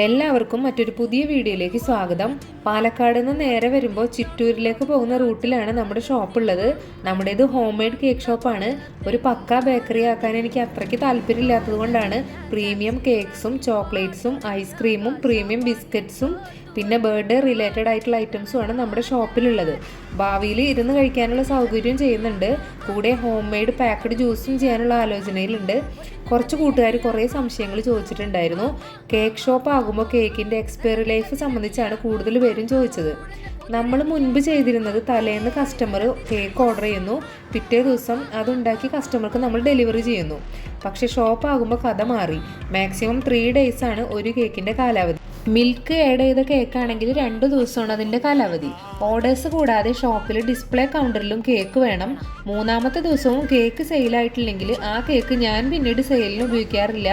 എല്ലാവർക്കും മറ്റൊരു പുതിയ വീഡിയോയിലേക്ക് സ്വാഗതം. പാലക്കാട് നിന്ന് നേരെ വരുമ്പോൾ ചിറ്റൂരിലേക്ക് പോകുന്ന റൂട്ടിലാണ് നമ്മുടെ ഷോപ്പ് ഉള്ളത്. നമ്മുടേത് ഹോം മെയ്ഡ് കേക്ക് ഷോപ്പാണ്. ഒരു പക്ക ബേക്കറി ആക്കാൻ എനിക്ക് അത്രയ്ക്ക് താല്പര്യമില്ലാത്തത് കൊണ്ടാണ് പ്രീമിയം കേക്ക്സും ചോക്ലേറ്റ്സും ഐസ്ക്രീമും പ്രീമിയം ബിസ്ക്കറ്റ്സും പിന്നെ ബർത്ത്ഡേ റിലേറ്റഡ് ആയിട്ടുള്ള ഐറ്റംസുമാണ് നമ്മുടെ ഷോപ്പിലുള്ളത്. ഭാവിയിൽ ഇരുന്ന് കഴിക്കാനുള്ള സൗകര്യം ചെയ്യുന്നുണ്ട്. കൂടെ ഹോം മെയ്ഡ് പാക്കഡ് ജ്യൂസും ചെയ്യാനുള്ള ആലോചനയിലുണ്ട്. കുറച്ച് കൂട്ടുകാർ കുറേ സംശയങ്ങൾ ചോദിച്ചിട്ടുണ്ടായിരുന്നു. കേക്ക് ഷോപ്പ് ആകുമ്പോൾ കേക്കിൻ്റെ എക്സ്പയറി ലൈഫ് സംബന്ധിച്ചാണ് കൂടുതൽ പേരും ചോദിച്ചത്. നമ്മൾ മുൻപ് ചെയ്തിരുന്നത് തലേന്ന് കസ്റ്റമർ കേക്ക് ഓർഡർ ചെയ്യുന്നു, പിറ്റേ ദിവസം അതുണ്ടാക്കി കസ്റ്റമർക്ക് നമ്മൾ ഡെലിവറി ചെയ്യുന്നു. പക്ഷേ ഷോപ്പ് ആകുമ്പോൾ കഥ മാറി. മാക്സിമം 3 days ആണ് ഒരു കേക്കിൻ്റെ കാലാവധി. മിൽക്ക് ആഡ് ചെയ്ത കേക്കാണെങ്കിൽ 2 ദിവസമാണ് അതിൻ്റെ കാലാവധി. ഓർഡേഴ്സ് കൂടാതെ ഷോപ്പിൽ ഡിസ്പ്ലേ കൗണ്ടറിലും കേക്ക് വേണം. 3-ാമത്തെ ദിവസവും കേക്ക് സെയിലായിട്ടില്ലെങ്കിൽ ആ കേക്ക് ഞാൻ പിന്നീട് സെയിലിന് ഉപയോഗിക്കാറില്ല.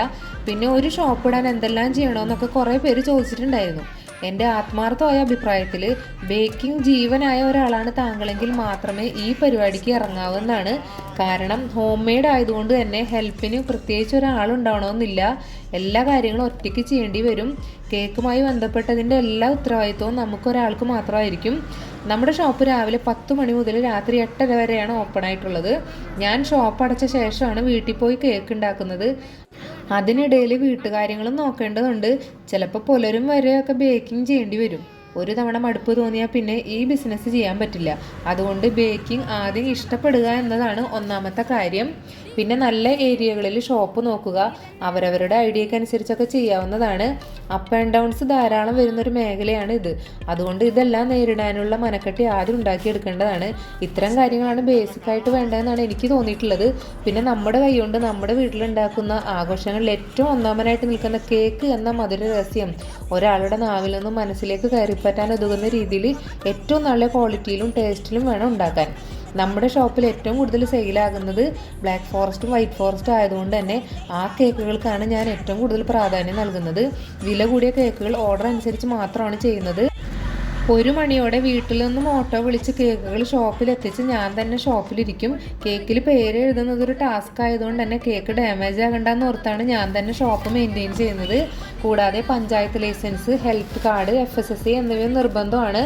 പിന്നെ ഒരു ഷോപ്പ് ഇടാൻ എന്തെല്ലാം ചെയ്യണമെന്നൊക്കെ കുറേ പേര് ചോദിച്ചിട്ടുണ്ടായിരുന്നു. എൻ്റെ ആത്മാർത്ഥമായ അഭിപ്രായത്തിൽ ബേക്കിംഗ് ജീവനായ ഒരാളാണ് താങ്കളെങ്കിൽ മാത്രമേ ഈ പരിപാടിക്ക് ഇറങ്ങാവുന്നതാണ്. കാരണം ഹോം മെയ്ഡ് ആയതുകൊണ്ട് തന്നെ ഹെൽപ്പിന് പ്രത്യേകിച്ച് ഒരാളുണ്ടാവണമെന്നില്ല. എല്ലാ കാര്യങ്ങളും ഒറ്റയ്ക്ക് ചെയ്യേണ്ടി വരും. കേക്കുമായി ബന്ധപ്പെട്ടതിൻ്റെ എല്ലാ ഉത്തരവാദിത്വവും നമുക്കൊരാൾക്ക് മാത്രമായിരിക്കും. നമ്മുടെ ഷോപ്പ് രാവിലെ 10 മണി മുതൽ രാത്രി 8:30 വരെയാണ് ഓപ്പൺ ആയിട്ടുള്ളത്. ഞാൻ ഷോപ്പ് അടച്ച ശേഷമാണ് വീട്ടിൽ പോയി കേക്ക് ഉണ്ടാക്കുന്നത്. അതിനിടയിൽ വീട്ടുകാര്യങ്ങളും നോക്കേണ്ടതുണ്ട്. ചിലപ്പോൾ പുലരും വരെയൊക്കെ ബേക്കിംഗ് ചെയ്യേണ്ടി വരും. ഒരു തവണ മടുപ്പ് തോന്നിയാൽ പിന്നെ ഈ ബിസിനസ് ചെയ്യാൻ പറ്റില്ല. അതുകൊണ്ട് ബേക്കിംഗ് ആദ്യം ഇഷ്ടപ്പെടുക എന്നതാണ് ഒന്നാമത്തെ കാര്യം. പിന്നെ നല്ല ഏരിയകളിൽ ഷോപ്പ് നോക്കുക. അവരവരുടെ ഐഡിയക്ക് അനുസരിച്ചൊക്കെ ചെയ്യാവുന്നതാണ്. അപ്പ് ആൻഡ് ഡൗൺസ് ധാരാളം വരുന്നൊരു മേഖലയാണ് ഇത്. അതുകൊണ്ട് ഇതെല്ലാം നേരിടാനുള്ള മനക്കെട്ടി ആദ്യം ഉണ്ടാക്കിയെടുക്കേണ്ടതാണ്. ഇത്തരം കാര്യങ്ങളാണ് ബേസിക്കായിട്ട് വേണ്ടതെന്നാണ് എനിക്ക് തോന്നിയിട്ടുള്ളത്. പിന്നെ നമ്മുടെ കൈകൊണ്ട് നമ്മുടെ വീട്ടിലുണ്ടാക്കുന്ന ആഘോഷങ്ങളിൽ ഏറ്റവും ഒന്നാമനായിട്ട് നിൽക്കുന്ന കേക്ക് എന്ന മധുര രഹസ്യം ഒരാളുടെ നാവിൽ നിന്നും മനസ്സിലേക്ക് കയറിപ്പറ്റാൻ ഒതുങ്ങുന്ന രീതിയിൽ ഏറ്റവും നല്ല ക്വാളിറ്റിയിലും ടേസ്റ്റിലും വേണം ഉണ്ടാക്കാൻ. നമ്മുടെ ഷോപ്പിൽ ഏറ്റവും കൂടുതൽ സെയിലാകുന്നത് ബ്ലാക്ക് ഫോറസ്റ്റും വൈറ്റ് ഫോറസ്റ്റും ആയതുകൊണ്ട് തന്നെ ആ കേക്കുകൾക്കാണ് ഞാൻ ഏറ്റവും കൂടുതൽ പ്രാധാന്യം നൽകുന്നത്. വില കൂടിയ കേക്കുകൾ ഓർഡർ അനുസരിച്ച് മാത്രമാണ് ചെയ്യുന്നത്. 1 മണിയോടെ വീട്ടിൽ നിന്നും ഓട്ടോ വിളിച്ച് കേക്കുകൾ ഷോപ്പിൽ എത്തിച്ച് ഞാൻ തന്നെ ഷോപ്പിലിരിക്കും. കേക്കിൽ പേര് എഴുതുന്നത് ഒരു ടാസ്ക് ആയതുകൊണ്ട് തന്നെ കേക്ക് ഡാമേജ് ആകണ്ടെന്ന് ഓർത്താണ് ഞാൻ തന്നെ ഷോപ്പ് മെയിൻറ്റെയിൻ ചെയ്യുന്നത്. കൂടാതെ panchayat licence, health card, FSSAI എന്നിവ നിർബന്ധമാണ്.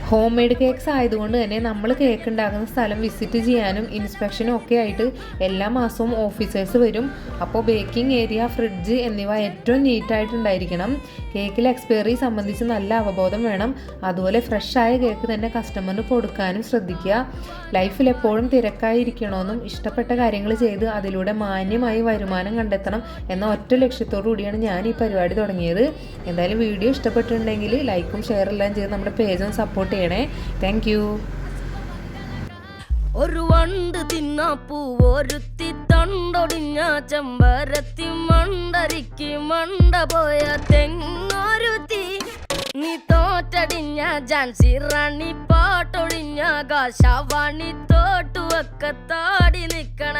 ഹോം മെയ്ഡ് കേക്ക്സ് ആയതുകൊണ്ട് തന്നെ നമ്മൾ കേക്ക് ഉണ്ടാക്കുന്ന സ്ഥലം വിസിറ്റ് ചെയ്യാനും ഇൻസ്പെക്ഷനും ഒക്കെ ആയിട്ട് എല്ലാ മാസവും ഓഫീസേഴ്സ് വരും. അപ്പോൾ ബേക്കിംഗ് ഏരിയ, ഫ്രിഡ്ജ് എന്നിവ ഏറ്റവും നീറ്റായിട്ടുണ്ടായിരിക്കണം. കേക്കിൽ എക്സ്പയറി സംബന്ധിച്ച് നല്ല അവബോധം വേണം. അതുപോലെ ഫ്രഷായ കേക്ക് തന്നെ കസ്റ്റമറിന് കൊടുക്കാനും ശ്രദ്ധിക്കുക. ലൈഫിൽ എപ്പോഴും തിരക്കായിരിക്കണമെന്നും ഇഷ്ടപ്പെട്ട കാര്യങ്ങൾ ചെയ്ത് അതിലൂടെ മാന്യമായി വരുമാനം കണ്ടെത്തണം എന്ന ഒറ്റ ലക്ഷ്യത്തോടു കൂടിയാണ് ഞാൻ ഈ പരിപാടി തുടങ്ങിയത്. എന്തായാലും വീഡിയോ ഇഷ്ടപ്പെട്ടിട്ടുണ്ടെങ്കിൽ ലൈക്കും ഷെയറെല്ലാം ചെയ്ത് നമ്മുടെ പേജും സപ്പോർട്ട് ചെയ്യണേ. Thank you. ഒരു വണ്ട് തിന്നാപ്പൂ ഒരുത്തി തണ്ടൊടിഞ്ഞ ചെമ്പരത്തി മണ്ടരിക്ക് മണ്ട പോയ തെങ്ങൊരുത്തി നീ തോറ്റടിഞ്ഞ ജാൻസി റാണി പാട്ടൊഴിഞ്ഞ കാശവാണി തോട്ടുവൊക്കെ താടി നിക്കണ